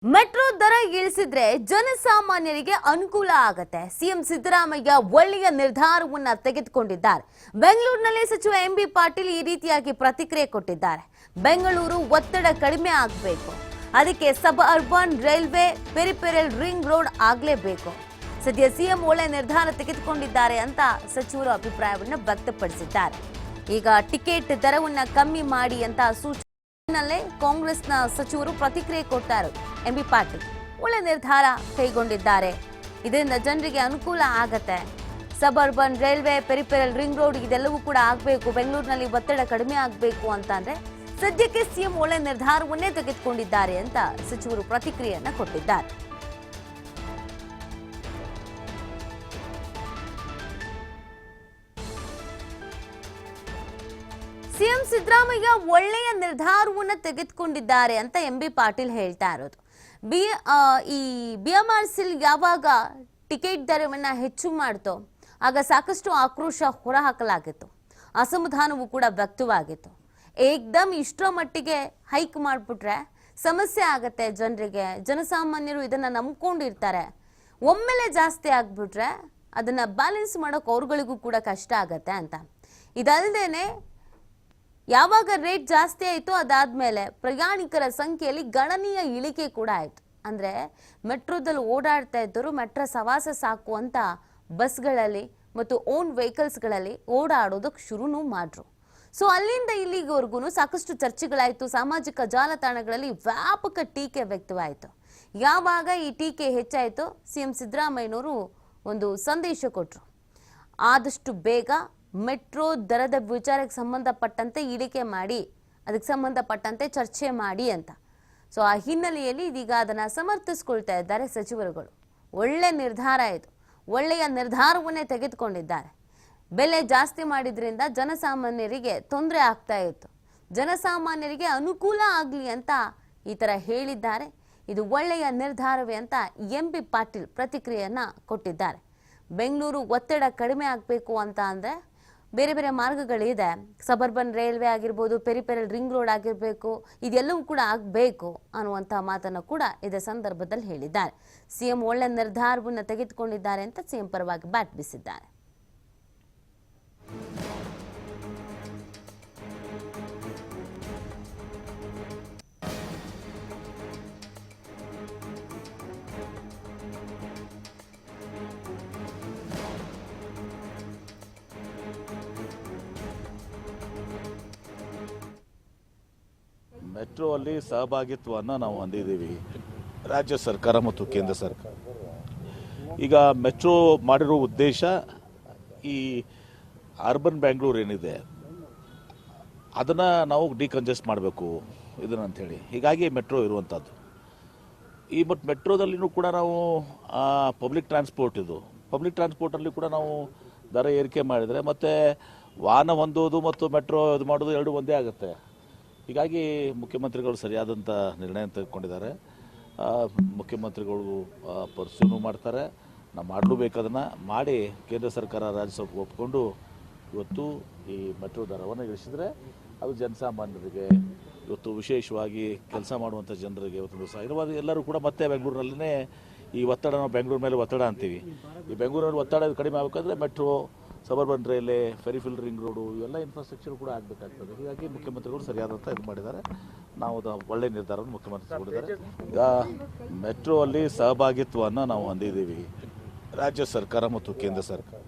Metro ದರ ಇಳಿಸಿದ್ರೆ ಜನಸಾಮಾನ್ಯರಿಗೆ ಅನುಕೂಲ ಆಗತ್ತೆ. ಸಿಎಂ ಸಿದ್ದರಾಮಯ್ಯ ಒಳ್ಳೆಯ ನಿರ್ಧಾರವನ್ನ ತೆಗೆದುಕೊಂಡಿದ್ದಾರೆ. ಬೆಂಗಳೂರಿನಲ್ಲಿ ಸಚಿವ ಎಂಬಿ ಪಾಟೀಲ್ ಈ ರೀತಿಯಾಗಿ ಪ್ರತಿಕ್ರಿಯೆ ಕೊಟ್ಟಿದ್ದಾರೆ. ಬೆಂಗಳೂರು ಒತ್ತಡ ಕಡಿಮೆ ಆಗಬೇಕು, ಅದಕ್ಕೆ suburban railway peripheral ring road ಆಗಲೇಬೇಕು. ಸದ್ಯ ಸಿಎಂ ಒಳ್ಳೆ ನಿರ್ಧಾರ ತೆಗೆದುಕೊಂಡಿದ್ದಾರೆ ಅಂತ ಸಚಿವರು ಅಭಿಪ್ರಾಯವನ್ನು ವ್ಯಕ್ತಪಡಿಸಿದ್ದಾರೆ. ಈಗ ಟಿಕೆಟ್ ದರವನ್ನ ಕಮ್ಮಿ ಮಾಡಿ ಅಂತ ಸೂಚನೆ ಕಾಂಗ್ರೆಸ್ನ ಸಚಿವರು ಪ್ರತಿಕ್ರಿಯೆ ಕೊಟ್ಟಾರು. ಎಂಬಿ ಪಾಟೀಲ್ ಒಳ್ಳೆ ನಿರ್ಧಾರ ಕೈಗೊಂಡಿದ್ದಾರೆ, ಇದರಿಂದ ಜನರಿಗೆ ಅನುಕೂಲ ಆಗತ್ತೆ. Suburban railway peripheral ring road ಇದೆಲ್ಲವೂ ಕೂಡ ಆಗಬೇಕು, ಬೆಂಗಳೂರಿನಲ್ಲಿ ಒತ್ತಡ ಕಡಿಮೆ ಆಗಬೇಕು ಅಂತಂದ್ರೆ ಸದ್ಯಕ್ಕೆ ಸಿಎಂ ಒಳ್ಳೆ ನಿರ್ಧಾರವನ್ನೇ ತೆಗೆದುಕೊಂಡಿದ್ದಾರೆ ಅಂತ ಸಚಿವರು ಪ್ರತಿಕ್ರಿಯೆಯನ್ನ ಕೊಟ್ಟಿದ್ದಾರೆ. ಸಿಎಂ ಸಿದ್ದರಾಮಯ್ಯ ಒಳ್ಳೆಯ ನಿರ್ಧಾರವನ್ನ ತೆಗೆದುಕೊಂಡಿದ್ದಾರೆ ಅಂತ ಎಂಬಿ ಪಾಟೀಲ್ ಹೇಳ್ತಾ ಇರೋದು. ಈ BMRCL ಯಾವಾಗ ಟಿಕೆಟ್ ದರವನ್ನ ಹೆಚ್ಚು ಮಾಡ್ತೋ ಆಗ ಸಾಕಷ್ಟು ಆಕ್ರೋಶ ಹೊರಹಾಕಲಾಗಿತ್ತು, ಅಸಮಾಧಾನವೂ ಕೂಡ ವ್ಯಕ್ತವಾಗಿತ್ತು. ಏಕ್ದಮ್ ಇಷ್ಟರ ಮಟ್ಟಿಗೆ ಹೈಕ್ ಮಾಡಿಬಿಟ್ರೆ ಸಮಸ್ಯೆ ಆಗತ್ತೆ ಜನರಿಗೆ, ಜನಸಾಮಾನ್ಯರು ಇದನ್ನ ನಂಬ್ಕೊಂಡಿರ್ತಾರೆ. ಒಮ್ಮೆಲೆ ಜಾಸ್ತಿ ಆಗ್ಬಿಟ್ರೆ ಅದನ್ನ ಬ್ಯಾಲೆನ್ಸ್ ಮಾಡೋಕೆ ಅವ್ರಗಳಿಗೂ ಕೂಡ ಕಷ್ಟ ಆಗತ್ತೆ ಅಂತ. ಇದಲ್ದೇನೆ ಯಾವಾಗ ರೇಟ್ ಜಾಸ್ತಿ ಆಯಿತು ಅದಾದ್ಮೇಲೆ ಪ್ರಯಾಣಿಕರ ಸಂಖ್ಯೆಯಲ್ಲಿ ಗಣನೀಯ ಇಳಿಕೆ ಕೂಡ ಆಯಿತು. ಅಂದರೆ ಮೆಟ್ರೋದಲ್ಲಿ ಓಡಾಡ್ತಾ ಇದ್ದರು ಮೆಟ್ರೋ ಸವಾಸ ಸಾಕು ಅಂತ ಬಸ್ಗಳಲ್ಲಿ ಮತ್ತು ಓನ್ ವೆಹಿಕಲ್ಸ್ಗಳಲ್ಲಿ ಓಡಾಡೋದಕ್ಕೆ ಶುರುನೂ ಮಾಡ್ರು. ಸೊ ಅಲ್ಲಿಂದ ಇಲ್ಲಿವರೆಗೂ ಸಾಕಷ್ಟು ಚರ್ಚೆಗಳಾಯಿತು. ಸಾಮಾಜಿಕ ಜಾಲತಾಣಗಳಲ್ಲಿ ವ್ಯಾಪಕ ಟೀಕೆ ವ್ಯಕ್ತವಾಯಿತು. ಯಾವಾಗ ಈ ಟೀಕೆ ಹೆಚ್ಚಾಯಿತು, ಸಿಎಂ ಸಿದ್ದರಾಮಯ್ಯನವರು ಒಂದು ಸಂದೇಶ ಕೊಟ್ಟರು. ಆದಷ್ಟು ಬೇಗ ಮೆಟ್ರೋ ದರದ ವಿಚಾರಕ್ಕೆ ಸಂಬಂಧಪಟ್ಟಂತೆ ಇಳಿಕೆ ಮಾಡಿ, ಅದಕ್ಕೆ ಸಂಬಂಧಪಟ್ಟಂತೆ ಚರ್ಚೆ ಮಾಡಿ ಅಂತ. ಸೊ ಆ ಹಿನ್ನೆಲೆಯಲ್ಲಿ ಇದೀಗ ಅದನ್ನು ಸಮರ್ಥಿಸ್ಕೊಳ್ತಾ ಇದ್ದಾರೆ ಸಚಿವರುಗಳು. ಒಳ್ಳೆ ನಿರ್ಧಾರ ಇದು, ಒಳ್ಳೆಯ ನಿರ್ಧಾರವನ್ನೇ ತೆಗೆದುಕೊಂಡಿದ್ದಾರೆ. ಬೆಲೆ ಜಾಸ್ತಿ ಮಾಡಿದ್ರಿಂದ ಜನಸಾಮಾನ್ಯರಿಗೆ ತೊಂದರೆ ಆಗ್ತಾ ಇತ್ತು, ಜನಸಾಮಾನ್ಯರಿಗೆ ಅನುಕೂಲ ಆಗಲಿ ಅಂತ ಈ ಥರ ಹೇಳಿದ್ದಾರೆ. ಇದು ಒಳ್ಳೆಯ ನಿರ್ಧಾರವೇ ಅಂತ ಎಂಬಿ ಪಾಟೀಲ್ ಪ್ರತಿಕ್ರಿಯೆಯನ್ನು ಕೊಟ್ಟಿದ್ದಾರೆ. ಬೆಂಗಳೂರು ಒತ್ತಡ ಕಡಿಮೆ ಆಗಬೇಕು ಅಂತ ಅಂದರೆ ಬೇರೆ ಬೇರೆ ಮಾರ್ಗಗಳಿದೆ. ಸಬರ್ಬನ್ ರೈಲ್ವೆ ಆಗಿರ್ಬೋದು, ಪೆರಿಫೆರಲ್ ರಿಂಗ್ ರೋಡ್ ಆಗಿರಬೇಕು, ಇದೆಲ್ಲವೂ ಕೂಡ ಆಗಬೇಕು ಅನ್ನುವಂಥ ಮಾತನ್ನು ಕೂಡ ಇದೇ ಸಂದರ್ಭದಲ್ಲಿ ಹೇಳಿದ್ದಾರೆ. ಸಿಎಂ ಒಳ್ಳೆ ನಿರ್ಧಾರವನ್ನು ತೆಗೆದುಕೊಂಡಿದ್ದಾರೆ ಅಂತ ಸಿಎಂ ಪರವಾಗಿ ಬ್ಯಾಟ್ ಬೀಸಿದ್ದಾರೆ. ಮೆಟ್ರೋ ಅಲ್ಲಿ ಸಹಭಾಗಿತ್ವವನ್ನು ನಾವು ಹೊಂದಿದ್ದೀವಿ, ರಾಜ್ಯ ಸರ್ಕಾರ ಮತ್ತು ಕೇಂದ್ರ ಸರ್ಕಾರ. ಈಗ ಮೆಟ್ರೋ ಮಾಡಿರೋ ಉದ್ದೇಶ ಈ ಅರ್ಬನ್ ಬ್ಯಾಂಗ್ಳೂರ್ ಏನಿದೆ ಅದನ್ನು ನಾವು ಡಿಕಂಜೆಸ್ಟ್ ಮಾಡಬೇಕು ಇದನ್ನ ಅಂಥೇಳಿ, ಹೀಗಾಗಿ ಮೆಟ್ರೋ ಇರುವಂಥದ್ದು. ಈ ಬಟ್ ಮೆಟ್ರೋದಲ್ಲಿನೂ ಕೂಡ ನಾವು ಪಬ್ಲಿಕ್ ಟ್ರಾನ್ಸ್ಪೋರ್ಟ್, ಇದು ಪಬ್ಲಿಕ್ ಟ್ರಾನ್ಸ್ಪೋರ್ಟಲ್ಲಿ ಕೂಡ ನಾವು ದರ ಏರಿಕೆ ಮಾಡಿದರೆ ಮತ್ತು ವಾಹನ ಹೊಂದೋದು ಮತ್ತು ಮೆಟ್ರೋ ಇದು ಮಾಡೋದು ಎರಡು ಒಂದೇ ಆಗುತ್ತೆ. ಹೀಗಾಗಿ ಮುಖ್ಯಮಂತ್ರಿಗಳು ಸರಿಯಾದಂಥ ನಿರ್ಣಯ ತೆಗೆದುಕೊಂಡಿದ್ದಾರೆ. ಮುಖ್ಯಮಂತ್ರಿಗಳು ಪರ್ಸ್ಯೂನು ಮಾಡ್ತಾರೆ, ನಾವು ಮಾಡಲೂಬೇಕು. ಅದನ್ನು ಮಾಡಿ ಕೇಂದ್ರ ಸರ್ಕಾರ ರಾಜ್ಯಸಭೆ ಒಪ್ಪಿಕೊಂಡು ಇವತ್ತು ಈ ಮೆಟ್ರೋ ದರವನ್ನು ಇಳಿಸಿದರೆ ಅದು ಜನಸಾಮಾನ್ಯರಿಗೆ, ಇವತ್ತು ವಿಶೇಷವಾಗಿ ಕೆಲಸ ಮಾಡುವಂಥ ಜನರಿಗೆ ಇವತ್ತು ದಿವಸ ಇರುವಾಗ ಎಲ್ಲರೂ ಕೂಡ ಮತ್ತೆ ಬೆಂಗಳೂರಿನಲ್ಲೇ ಈ ಒತ್ತಡ, ನಾವು ಬೆಂಗಳೂರು ಮೇಲೆ ಒತ್ತಡ ಅಂತೀವಿ, ಈ ಬೆಂಗಳೂರಲ್ಲಿ ಒತ್ತಡ ಕಡಿಮೆ ಆಗಬೇಕಾದ್ರೆ metro, suburban railway, peripheral ring road ಇವೆಲ್ಲ ಇನ್ಫ್ರಾಸ್ಟ್ರಕ್ಚರ್ ಕೂಡ ಆಗಬೇಕಾಗ್ತದೆ. ಹೀಗಾಗಿ ಮುಖ್ಯಮಂತ್ರಿಗಳು ಸರಿಯಾದಂಥ ಇದು ಮಾಡಿದ್ದಾರೆ. ನಾವು ಒಳ್ಳೆ ನಿರ್ಧಾರವನ್ನು ಮುಖ್ಯಮಂತ್ರಿ ಕೊಟ್ಟಿದ್ದಾರೆ. ಈಗ ಮೆಟ್ರೋ ಅಲ್ಲಿ ಸಹಭಾಗಿತ್ವವನ್ನು ನಾವು ಹೊಂದಿದ್ದೀವಿ, ರಾಜ್ಯ ಸರ್ಕಾರ ಮತ್ತು ಕೇಂದ್ರ ಸರ್ಕಾರ.